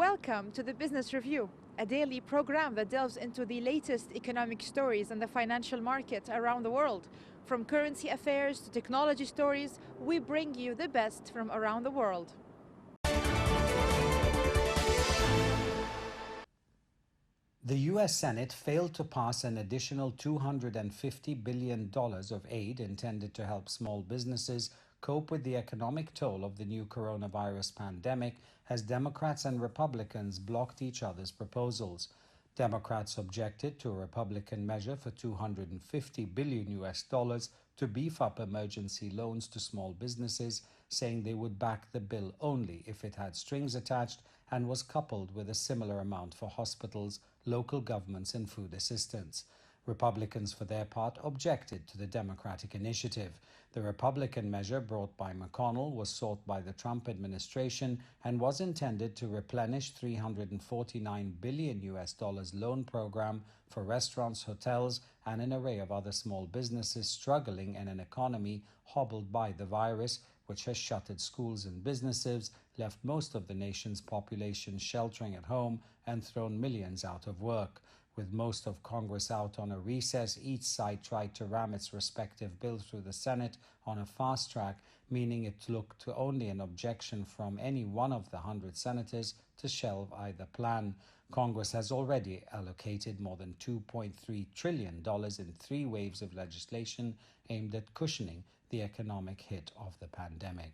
Welcome to the Business Review, a daily program that delves into the latest economic stories in the financial market around the world. From currency affairs to technology stories, we bring you the best from around the world. The U.S. Senate failed to pass an additional $250 billion of aid intended to help small businesses cope with the economic toll of the new coronavirus pandemic as Democrats and Republicans blocked each other's proposals. Democrats objected to a Republican measure for $250 billion to beef up emergency loans to small businesses, saying they would back the bill only if it had strings attached and was coupled with a similar amount for hospitals, local governments, and food assistance. Republicans, for their part, objected to the Democratic initiative. The Republican measure brought by McConnell was sought by the Trump administration and was intended to replenish $349 billion loan program for restaurants, hotels, and an array of other small businesses struggling in an economy hobbled by the virus, which has shuttered schools and businesses, left most of the nation's population sheltering at home, and thrown millions out of work. With most of Congress out on a recess, each side tried to ram its respective bill through the Senate on a fast track, meaning it looked to only an objection from any one of the 100 senators to shelve either plan. Congress has already allocated more than $2.3 trillion in 3 waves of legislation aimed at cushioning the economic hit of the pandemic.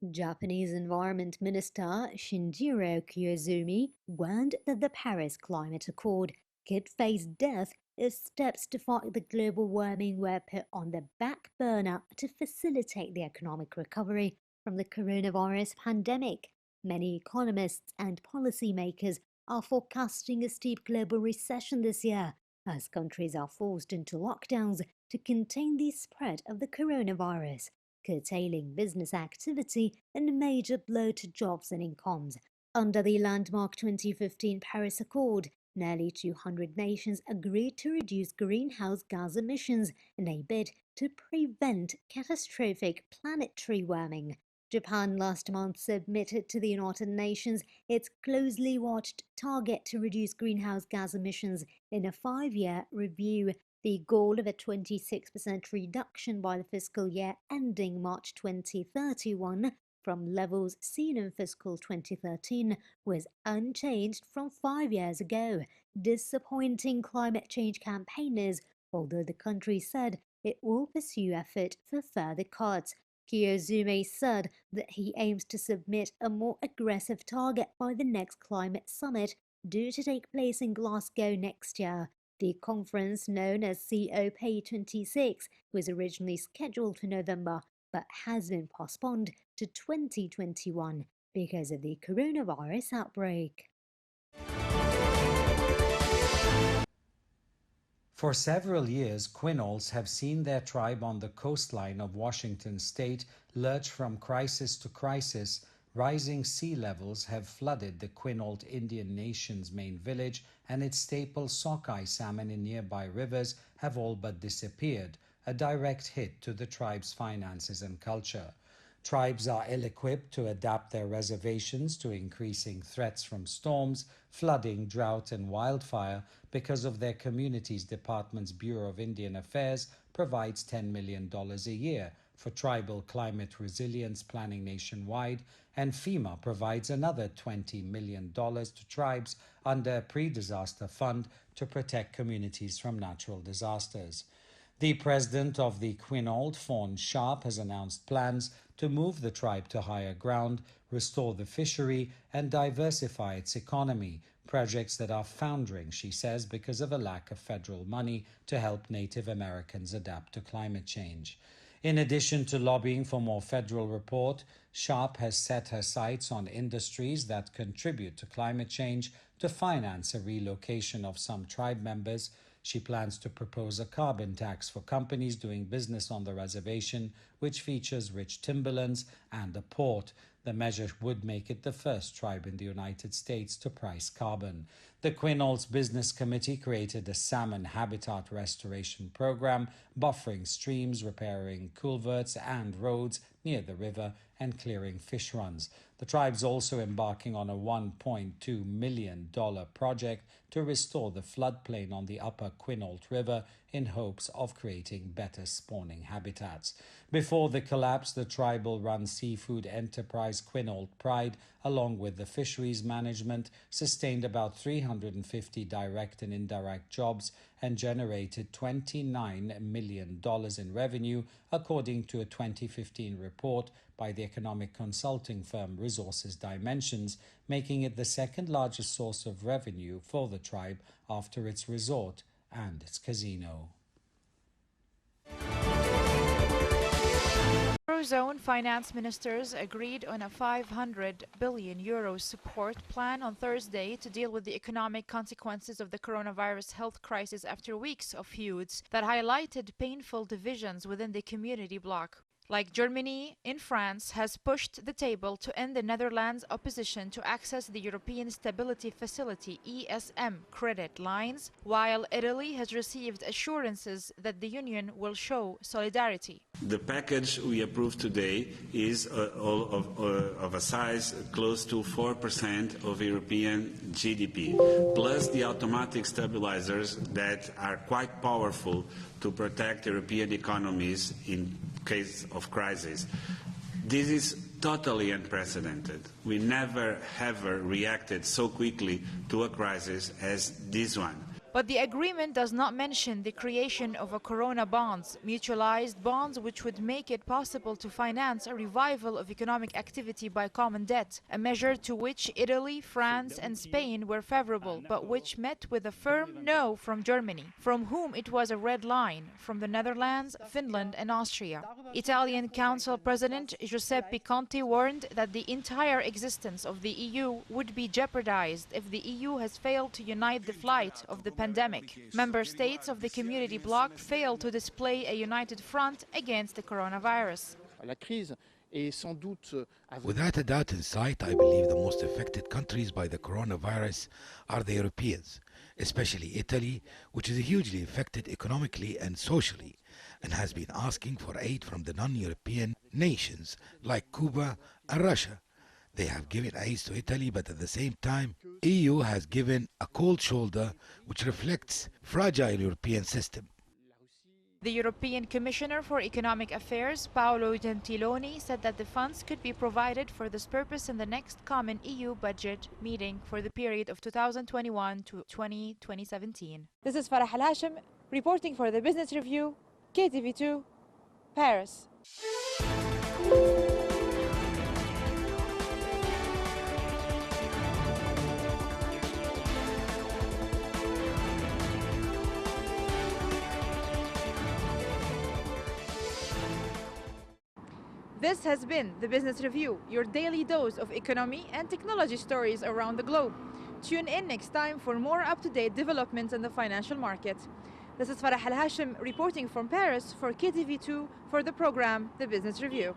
Japanese Environment Minister Shinjiro Koizumi warned that the Paris Climate Accord could face death if steps to fight the global warming were put on the back burner to facilitate the economic recovery from the coronavirus pandemic. Many economists and policymakers are forecasting a steep global recession this year as countries are forced into lockdowns to contain the spread of the coronavirus, curtailing business activity and a major blow to jobs and incomes. Under the landmark 2015 Paris Accord, nearly 200 nations agreed to reduce greenhouse gas emissions in a bid to prevent catastrophic planetary warming. Japan last month submitted to the United Nations its closely watched target to reduce greenhouse gas emissions in a 5-year review. The goal of a 26% reduction by the fiscal year ending March 2031 from levels seen in fiscal 2013 was unchanged from 5 years ago, disappointing climate change campaigners, although the country said it will pursue effort for further cuts. Koizumi said that he aims to submit a more aggressive target by the next climate summit due to take place in Glasgow next year. The conference, known as COP26, was originally scheduled for November but has been postponed to 2021 because of the coronavirus outbreak. For several years, Quinolls have seen their tribe on the coastline of Washington state lurch from crisis to crisis. Rising sea levels have flooded the Quinault Indian Nation's main village, and its staple sockeye salmon in nearby rivers have all but disappeared, a direct hit to the tribe's finances and culture. Tribes are ill-equipped to adapt their reservations to increasing threats from storms, flooding, drought, and wildfire because of their community's department's Bureau of Indian Affairs provides $10 million a year for tribal climate resilience planning nationwide, and FEMA provides another $20 million to tribes under a pre-disaster fund to protect communities from natural disasters. The president of the Quinault, Fawn Sharp, has announced plans to move the tribe to higher ground, restore the fishery, and diversify its economy, projects that are foundering, she says, because of a lack of federal money to help Native Americans adapt to climate change. In addition to lobbying for more federal support, Sharp has set her sights on industries that contribute to climate change to finance a relocation of some tribe members. She plans to propose a carbon tax for companies doing business on the reservation, which features rich timberlands and a port. The measure would make it the first tribe in the United States to price carbon. The Quinault's Business Committee created a salmon habitat restoration program, buffering streams, repairing culverts and roads near the river, and clearing fish runs. The tribe's also embarking on a $1.2 million project to restore the floodplain on the upper Quinault River in hopes of creating better spawning habitats. Before the collapse, the tribal-run seafood enterprise Quinault Tribe, along with the fisheries management, sustained about 350 direct and indirect jobs and generated $29 million in revenue, according to a 2015 report by the economic consulting firm Resources Dimensions, making it the second largest source of revenue for the tribe after its resort and its casino. Eurozone finance ministers agreed on a €500 billion support plan on Thursday to deal with the economic consequences of the coronavirus health crisis after weeks of feuds that highlighted painful divisions within the community bloc. Like Germany, in France has pushed the table to end the Netherlands' opposition to access the European Stability Facility (ESM) credit lines, while Italy has received assurances that the Union will show solidarity. The package we approved today is of a size close to 4% of European GDP, plus the automatic stabilizers that are quite powerful to protect European economies in case of crisis. This is totally unprecedented. We never ever reacted so quickly to a crisis as this one. But the agreement does not mention the creation of a corona bonds, mutualized bonds which would make it possible to finance a revival of economic activity by common debt, a measure to which Italy, France and Spain were favorable, but which met with a firm no from Germany, from whom it was a red line, from the Netherlands, Finland and Austria. Italian Council President Giuseppe Conte warned that the entire existence of the EU would be jeopardized if the EU has failed to unite the fight of the pandemic. Member states of the community bloc failed to display a united front against the coronavirus. Without a doubt in sight, I believe the most affected countries by the coronavirus are the Europeans, especially Italy, which is hugely affected economically and socially, and has been asking for aid from the non-European nations like Cuba and Russia. They have given aid to Italy, but at the same time, EU has given a cold shoulder, which reflects fragile European system. The European Commissioner for Economic Affairs, Paolo Gentiloni, said that the funds could be provided for this purpose in the next common EU budget meeting for the period of 2021 to 2017. This is Farah Al-Hashim reporting for the Business Review, KTV2, Paris. This has been the Business Review, your daily dose of economy and technology stories around the globe. Tune in next time for more up-to-date developments in the financial market. This is Farah Al-Hashim reporting from Paris for KTV2 for the program The Business Review.